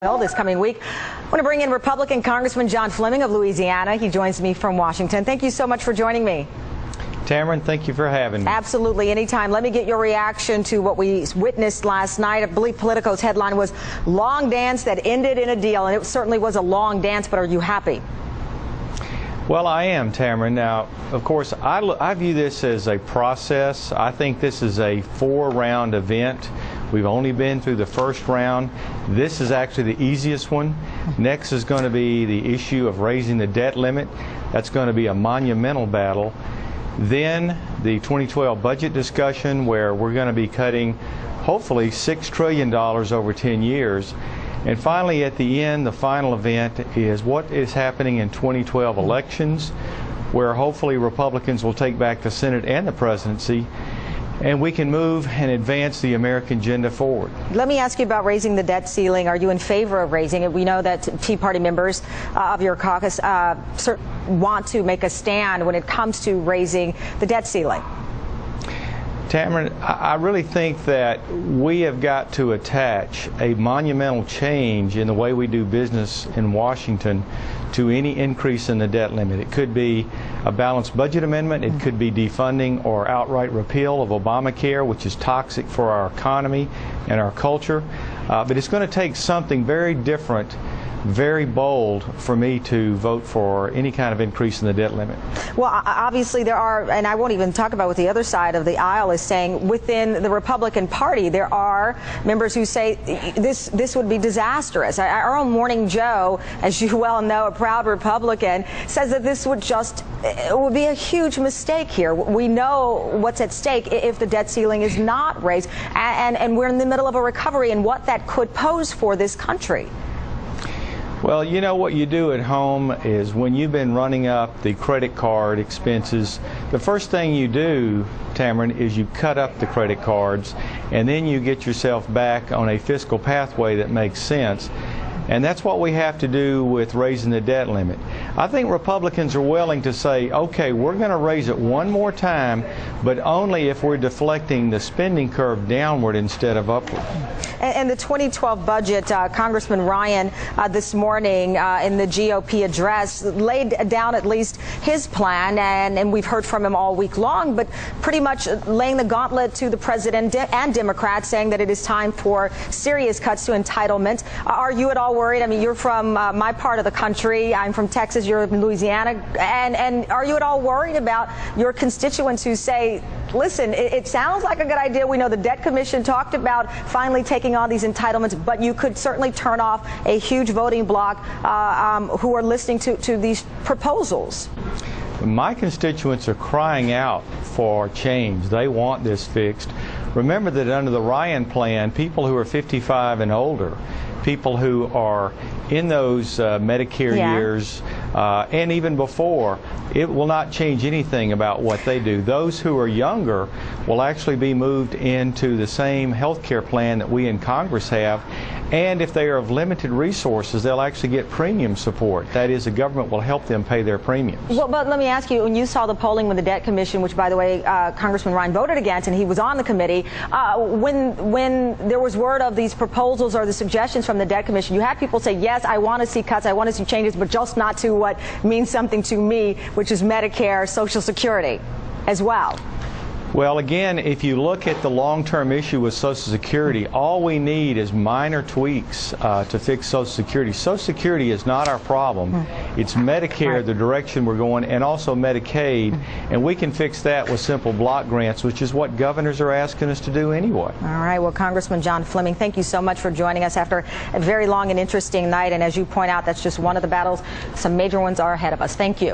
This coming week. I want to bring in Republican Congressman John Fleming of Louisiana. He joins me from Washington. Thank you so much for joining me. Tamron, thank you for having me. Absolutely, anytime. Let me get your reaction to what we witnessed last night. I believe Politico's headline was "Long Dance That Ended in a Deal," and it certainly was a long dance, but are you happy? Well, I am, Tamron. Now, of course, I view this as a process. I think this is a 4-round event. We've only been through the first round. This is actually the easiest one. Next is going to be the issue of raising the debt limit. That's going to be a monumental battle. Then the 2012 budget discussion, where we're going to be cutting hopefully $6 trillion over 10 years. And finally, at the end, the final event is what is happening in 2012 elections, where hopefully Republicans will take back the Senate and the presidency, and we can move and advance the American agenda forward. Let me ask you about raising the debt ceiling. Are you in favor of raising it? We know that Tea Party members of your caucus want to make a stand when it comes to raising the debt ceiling. Tamron, I really think that we have got to attach a monumental change in the way we do business in Washington to any increase in the debt limit. It could be a balanced budget amendment, it could be defunding or outright repeal of Obamacare, which is toxic for our economy and our culture. But it's going to take something very different, very bold, for me to vote for any kind of increase in the debt limit. Well, obviously there are, and I won't even talk about what the other side of the aisle is saying. Within the Republican Party, there are members who say this would be disastrous. Our own Morning Joe, as you well know, a proud Republican, says that this would it would be a huge mistake here. We know what's at stake if the debt ceiling is not raised, and we're in the middle of a recovery and what that could pose for this country. Well, you know what you do at home is when you've been running up the credit card expenses, the first thing you do, Tamron, is you cut up the credit cards, and then you get yourself back on a fiscal pathway that makes sense. And that's what we have to do with raising the debt limit. I think Republicans are willing to say, okay, we're going to raise it one more time, but only if we're deflecting the spending curve downward instead of upward. And the 2012 budget, Congressman Ryan this morning in the GOP address laid down at least his plan, and we've heard from him all week long, but pretty much laying the gauntlet to the president and Democrats, saying that it is time for serious cuts to entitlement. Are you at all worried? I mean, you're from my part of the country. I'm from Texas. You're in Louisiana. And are you at all worried about your constituents who say, listen, it sounds like a good idea. We know the Debt Commission talked about finally taking on these entitlements, but you could certainly turn off a huge voting bloc who are listening to these proposals. My constituents are crying out for change. They want this fixed. Remember that under the Ryan plan, people who are 55 and older, people who are in those Medicare years and even before, it will not change anything about what they do. Those who are younger will actually be moved into the same health care plan that we in Congress have. And if they are of limited resources, they'll actually get premium support. That is, the government will help them pay their premiums. Well, but let me ask you, when you saw the polling with the Debt Commission, which, by the way, Congressman Ryan voted against, and he was on the committee, when there was word of these proposals or the suggestions from the Debt Commission, you had people say, yes, I want to see cuts, I want to see changes, but just not to what means something to me, which is Medicare, Social Security as well. Well, again, if you look at the long-term issue with Social Security, all we need is minor tweaks to fix Social Security. Social Security is not our problem. It's Medicare, the direction we're going, and also Medicaid, and we can fix that with simple block grants, which is what governors are asking us to do anyway. All right. Well, Congressman John Fleming, thank you so much for joining us after a very long and interesting night, and as you point out, that's just one of the battles. Some major ones are ahead of us. Thank you.